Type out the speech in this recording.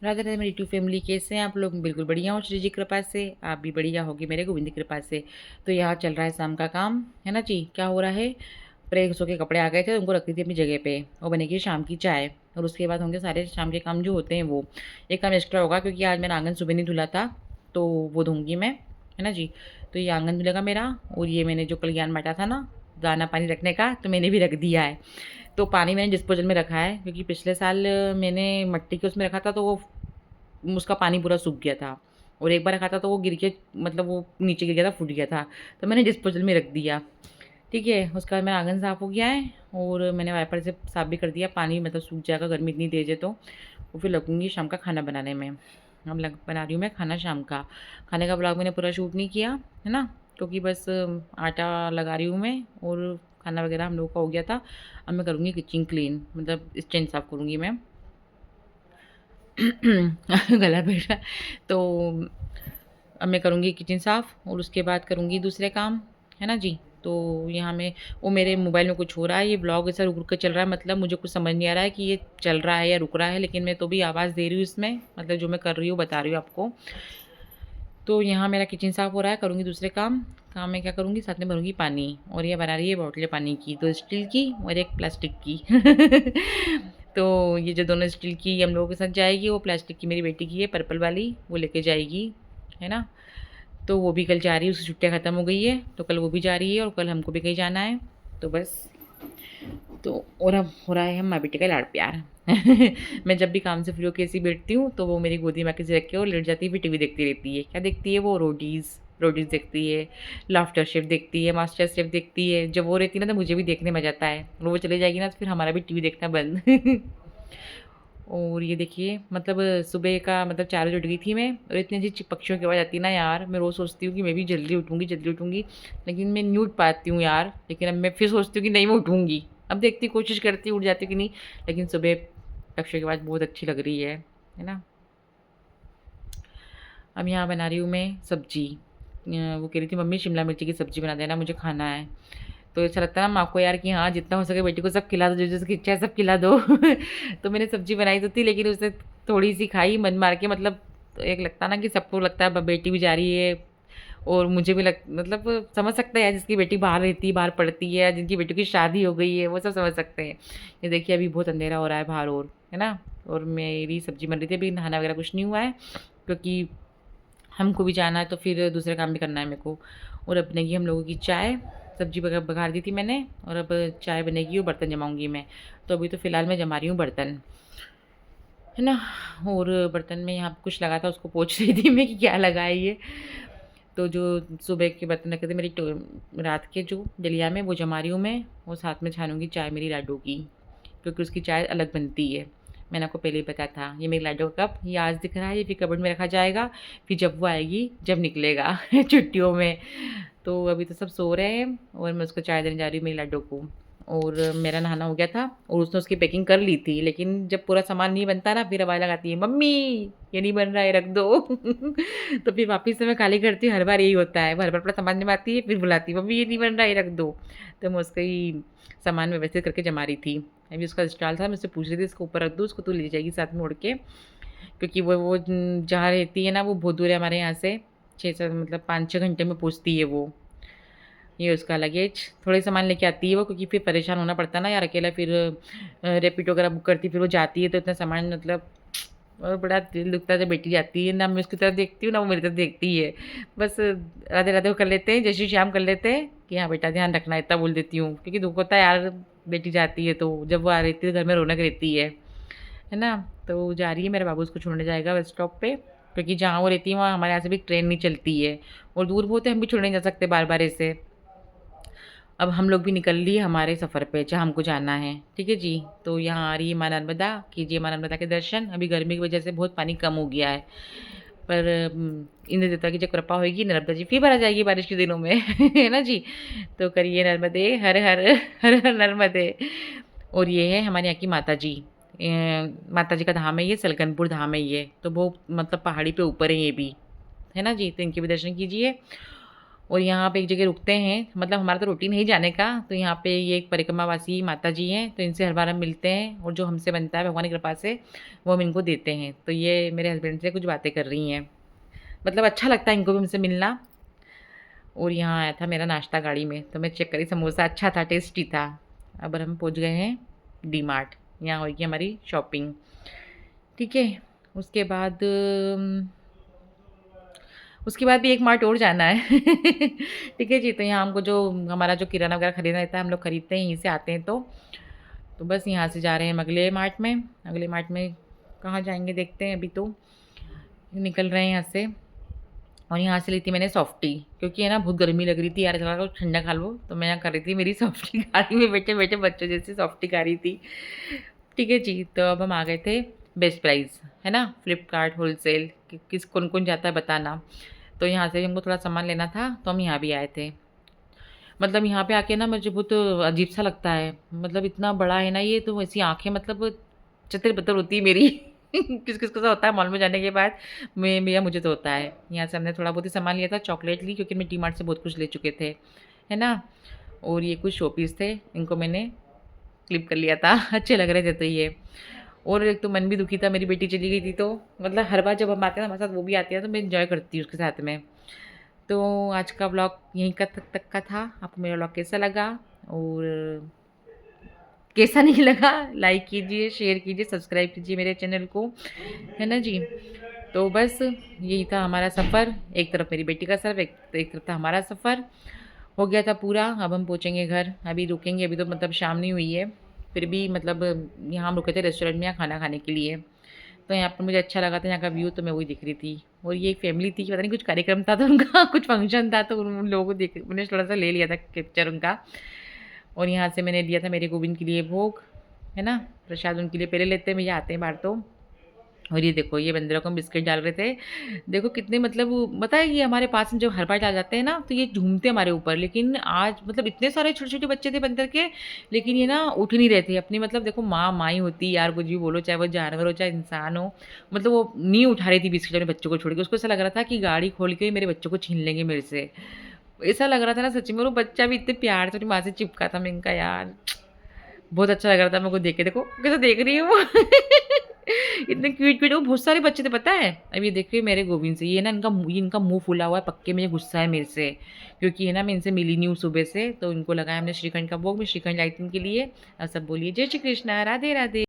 राधे राधे मेरी YouTube family, कैसे हैं आप लोग? बिल्कुल बढ़िया हूँ श्री जी कृपा से। आप भी बढ़िया होगी मेरे गोविंद की कृपा से। तो यहाँ चल रहा है शाम का काम, है ना जी। क्या हो रहा है? प्रेस के कपड़े आ गए थे, उनको रख दी थी अपनी जगह पे, और बनेगी शाम की चाय। और उसके बाद होंगे सारे शाम के काम जो होते हैं वो। एक काम एक्स्ट्रा होगा क्योंकि आज मैंने आंगन सुबह नहीं धुला था, तो वो धोंगी मैं, है ना जी। तो ये आंगन धुलेगा मेरा। और ये मैंने जो कल ज्ञान बांटा था ना, दाना पानी रखने का, तो मैंने भी रख दिया है। तो पानी मैंने डिस्पोजल में रखा है क्योंकि पिछले साल मैंने मिट्टी के उसमें रखा था, तो वो उसका पानी पूरा सूख गया था। और एक बार रखा था तो वो गिर के, मतलब वो नीचे गिर गया था, फूट गया था। तो मैंने डिस्पोजल में रख दिया। ठीक है, उसके बाद मेरा आंगन साफ़ हो गया है। और मैंने वाइपर से साफ़ भी कर दिया, पानी मतलब सूख जाएगा, गर्मी इतनी तेज़ है तो। और फिर लगूंगी शाम का खाना बनाने में। अब लग बना रही हूँ मैं खाना शाम का। खाने का ब्लॉग मैंने पूरा शूट नहीं किया, है ना, क्योंकि बस आटा लगा रही हूँ मैं, और खाना वगैरह हम लोगों का हो गया था। अब मैं करूँगी किचन क्लीन, मतलब स्टैंड साफ़ करूँगी मैं। गला बैठ रहा है। तो अब मैं करूँगी किचन साफ़ और उसके बाद करूँगी दूसरे काम, है ना जी। तो यहाँ मैं, वो मेरे मोबाइल में कुछ हो रहा है, ये ब्लॉग ऐसा रुक रुक के चल रहा है, मतलब मुझे कुछ समझ नहीं आ रहा है कि ये चल रहा है या रुक रहा है, लेकिन मैं तो भी आवाज़ दे रही हूँ इसमें, मतलब जो मैं कर रही हूँ बता रही हूँ आपको। तो यहाँ मेरा किचन साफ़ हो रहा है, करूँगी दूसरे काम। काम मैं क्या करूँगी, साथ में भरूँगी पानी, और ये बना रही है बॉटलें पानी की, 2 स्टील की और 1 प्लास्टिक की। तो ये जो दोनों स्टील की हम लोगों के साथ जाएगी, वो प्लास्टिक की मेरी बेटी की है, पर्पल वाली, वो लेके जाएगी, है ना। तो वो भी कल जा रही है, उसकी छुट्टियाँ ख़त्म हो गई है, तो कल वो भी जा रही है और कल हमको भी कहीं जाना है। तो बस, तो और अब हो रहा है माँ बेटे का लाड़ प्यार। मैं जब भी काम से फ्री होकर ऐसी बैठती हूँ तो वो मेरी गोदी में आके रख के और लेट जाती है, फिर टीवी देखती रहती है। क्या देखती है वो? रोडीज़। रोडीज़ देखती है, लाफ्टर शेफ देखती है, मास्टर शेफ देखती है। जब वो रहती है ना तो मुझे भी देखने में जाता है, और वो चली जाएगी ना तो फिर हमारा भी टीवी देखना बंद। और ये देखिए, मतलब सुबह का मतलब 4 बजे उठ गई थी मैं, और इतनी अच्छी पक्षियों की आवाज़ आती है ना यार, मैं रोज़ सोचती हूँ कि मैं भी जल्दी उठूँगी, लेकिन मैं नहीं उठ पाती हूँ यार। लेकिन अब मैं फिर सोचती हूँ कि नहीं, मैं उठूँगी। अब देखती हूँ, कोशिश करती हूँ, उठ जाती हूँ कि नहीं। लेकिन सुबह पक्षियों की आवाज़ बहुत अच्छी लग रही है ना। अब यहाँ बना रही हूँ मैं सब्ज़ी। वो कह रही थी मम्मी शिमला मिर्ची की सब्ज़ी बना देना, मुझे खाना है। तो ऐसा लगता है ना माँ को यार कि हाँ, जितना हो सके बेटी को सब खिला दो, जो जिसकी इच्छा है सब खिला दो। तो मैंने सब्ज़ी बनाई तो थी, लेकिन उसने थोड़ी-सी खाई मन मार के, मतलब तो एक लगता है ना कि सबको लगता है ब बेटी भी जा रही है, और मुझे भी मतलब समझ सकते हैं जिसकी बेटी बाहर रहती है, बाहर पढ़ती है, जिनकी बेटियों की शादी हो गई है, वो सब समझ सकते हैं। ये देखिए अभी बहुत अंधेरा हो रहा है बाहर, और है ना। और मेरी सब्ज़ी बन रही थी, अभी नहाना वगैरह कुछ नहीं हुआ है, क्योंकि हमको भी जाना है, तो फिर दूसरे काम भी करना है मेरे को। और अब बनेगी हम लोगों की चाय। सब्ज़ी बघार दी थी मैंने, और अब चाय बनेगी और बर्तन जमाऊँगी मैं। तो अभी तो फ़िलहाल मैं जमा रही हूँ बर्तन, है ना। और बर्तन में यहाँ पे कुछ लगा था, उसको पोंछ रही थी मैं कि क्या लगा है ये। तो जो सुबह के बर्तन रखे थे मेरी रात के जो डलिया में, वो जमा रही हूँ मैं, और साथ में छानूँगी चाय मेरी लाडो की, क्योंकि उसकी चाय अलग बनती है। मैंने आपको पहले ही बताया था। ये मेरी लाडो का कप, ये आज दिख रहा है, ये फिर कबर्ड में रखा जाएगा, फिर जब वो आएगी, जब निकलेगा छुट्टियों में। तो अभी तो सब सो रहे हैं, और मैं उसको चाय देने जा रही हूँ मेरी लाडो को। और मेरा नहाना हो गया था, और उसने उसकी पैकिंग कर ली थी, लेकिन जब पूरा सामान नहीं बनता ना, फिर आवाज़ लगाती है, मम्मी ये नहीं बन रहा है, रख दो। तो फिर वापस से मैं खाली करती हूँ, हर बार यही होता है, वो हर बार अपना सामान जमाती है, फिर बुलाती है, मम्मी ये नहीं बन रहा है, रख दो। तो मैं उसका ही सामान व्यवस्थित करके जमा रही थी। अभी उसका स्टॉल था, मैं उससे पूछ रही थी इसको ऊपर रख दूँ, उसको तो ले जाएगी साथ में उड़ के, क्योंकि वो जहाँ रहती है ना, वो बहुत दूर है हमारे यहाँ से, 6-7 मतलब 5-6 घंटे में पहुँचती है वो। ये उसका लगेज, थोड़े सामान लेके आती है वो, क्योंकि फिर परेशान होना पड़ता है ना यार अकेला, फिर रैपिडो वगैरह बुक करती है, फिर वो जाती है तो इतना सामान, मतलब और बड़ा दिल दुखता है जब बेटी जाती है ना, मैं उसकी तरफ देखती हूँ ना वो मेरी तरफ देखती है। बस राधे राधे वो कर लेते हैं, जय श्री श्याम कर लेते हैं कि हाँ बेटा ध्यान रखना, इतना बोल देती हूँ, क्योंकि दुख होता है यार, बेटी जाती है तो जब वो आ रहती है तो घर में रौनक रहती है ना। तो वो जा रही है, मेरा बाबू उसको छोड़ने जाएगा बस स्टॉप पे, क्योंकि जहाँ वो रहती है वहाँ हमारे यहाँ से भी ट्रेन नहीं चलती है, और दूर बहुत है, हम भी छोड़ने नहीं जा सकते बार बार ऐसे। अब हम लोग भी निकल लिए हमारे सफ़र पे, जहाँ हमको जाना है, ठीक है जी। तो यहाँ आ रही है माँ नर्मदा, कीजिए माँ नर्मदा के दर्शन। अभी गर्मी की वजह से बहुत पानी कम हो गया है, पर इंद्र देवता की जब कृपा होगी, नर्मदा जी फिर भरा जाएगी बारिश के दिनों में। है ना जी। तो करिए नर्मदे हर हर, हर हर नर्मदे। और ये है हमारे यहाँ की माता जी। माता जी का धाम है ये, सलकनपुर धाम है ये, तो वो मतलब पहाड़ी पे ऊपर है ये भी, है ना जी। तो इनके भी दर्शन कीजिए। और यहाँ पे एक जगह रुकते हैं, मतलब हमारा तो रूटीन है ही जाने का। तो यहाँ पे ये एक परिक्रमावासी माता जी हैं, तो इनसे हर बार हम मिलते हैं और जो हमसे बनता है भगवान की कृपा से वो हम इनको देते हैं। तो ये मेरे हस्बैंड से कुछ बातें कर रही हैं, मतलब अच्छा लगता है इनको भी हमसे मिलना। और यहाँ आया था मेरा नाश्ता गाड़ी में, तो मैं चेक करी, समोसा अच्छा था, टेस्टी था। अब हम पहुँच गए हैं डी मार्ट, यहाँ होगी हमारी शॉपिंग। ठीक है, उसके बाद उसके बाद भी एक मार्ट और जाना है। ठीक है जी, तो यहाँ हमको जो हमारा जो किराना वगैरह खरीदना रहता है हम लोग खरीदते हैं, यहीं से आते हैं। तो बस यहाँ से जा रहे हैं हम अगले मार्ट में। अगले मार्ट में कहाँ जाएंगे देखते हैं, अभी तो निकल रहे हैं यहाँ से। और यहाँ से ली थी मैंने सॉफ्टी, क्योंकि है ना बहुत गर्मी लग रही थी यार, चला कुछ ठंडा खा लो। तो मैं यहाँ कर रही थी मेरी सॉफ्टी गाड़ी में बैठे बैठे बच्चों जैसे सॉफ्टी खा रही थी। ठीक है जी, तो अब हम आ गए थे बेस्ट प्राइस, है ना, फ्लिपकार्ट होलसेल। किस कौन कौन जाता है बताना। तो यहाँ से हमको थोड़ा सामान लेना था, तो हम यहाँ भी आए थे। मतलब यहाँ पे आके ना मुझे बहुत अजीब सा लगता है, मतलब इतना बड़ा है ना ये, तो ऐसी आँखें मतलब चतर बतर होती है मेरी। किस किस को तो होता है मॉल में जाने के बाद, मैं भैया मुझे तो होता है। यहाँ से हमने थोड़ा बहुत ही सामान लिया था, चॉकलेट ली क्योंकि मैं डी मार्ट से बहुत कुछ ले चुके थे, है ना। और ये कुछ शो पीस थे, इनको मैंने क्लिप कर लिया था। अच्छे लग रहे थे तो ये। और एक तो मन भी दुखी था, मेरी बेटी चली गई थी, तो मतलब हर बार जब हम आते हैं ना हमारे साथ वो भी आती है, तो मैं इन्जॉय करती हूँ उसके साथ में। तो आज का व्लॉग यहीं का तक का था। आपको मेरा व्लॉग कैसा लगा और कैसा नहीं लगा, लाइक कीजिए, शेयर कीजिए, सब्सक्राइब कीजिए मेरे चैनल को, है ना जी। तो बस यही था हमारा सफ़र, एक तरफ मेरी बेटी का सफ़र, एक तरफ था हमारा सफ़र, हो गया था पूरा। अब हम पहुँचेंगे घर, अभी रुकेंगे, अभी तो मतलब शाम नहीं हुई है, फिर भी मतलब यहाँ हम रुके थे रेस्टोरेंट में यहाँ खाना खाने के लिए। तो यहाँ पर मुझे अच्छा लगा था यहाँ का व्यू, तो मैं वही दिख रही थी। और ये एक फैमिली थी, पता नहीं कुछ कार्यक्रम था तो उनका कुछ फंक्शन था, तो उन लोगों को देख मैंने थोड़ा सा ले लिया था कैप्चर उनका। और यहाँ से मैंने लिया था मेरे गोविंद के लिए भोग, है ना, प्रसाद उनके लिए पहले लेते हैं, भैया आते हैं बाहर तो। और ये देखो ये बंदरों को बिस्किट डाल रहे थे, देखो कितने मतलब पता है ये हमारे पास में जब हर बार आ जाते हैं ना तो ये झूमते हमारे ऊपर, लेकिन आज मतलब इतने सारे छोटे छोटे बच्चे थे बंदर के, लेकिन ये ना उठ नहीं रहे थे अपनी, मतलब देखो माँ माँ ही होती है यार, कुछ भी बोलो, चाहे वो जानवर हो चाहे इंसान हो, मतलब वो नहीं उठा रही थी बिस्किट अपने बच्चों को छोड़ के। उसको ऐसा लग रहा था कि गाड़ी खोल के मेरे बच्चों को छीन लेंगे मेरे से, ऐसा लग रहा था ना सच्ची में। वो बच्चा भी इतने प्यार से अपनी माँ से चिपका था, मैं इनका यार बहुत अच्छा लग रहा था मेरे को देख के। देखो कैसे देख रही है वो। इतने क्यूट क्यूट, वो बहुत सारे बच्चे थे पता है। अब ये देखिए मेरे गोविंद से, ये ना इनका मुंह फूला हुआ है, पक्के में ये गुस्सा है मेरे से, क्योंकि है ना मैं इनसे मिली नहीं हूँ सुबह से। तो इनको लगाया हमने श्रीखंड का भोग, मैं श्रीखंड लाई थी इनके लिए। अब सब बोलिए जय श्री कृष्णा, राधे राधे।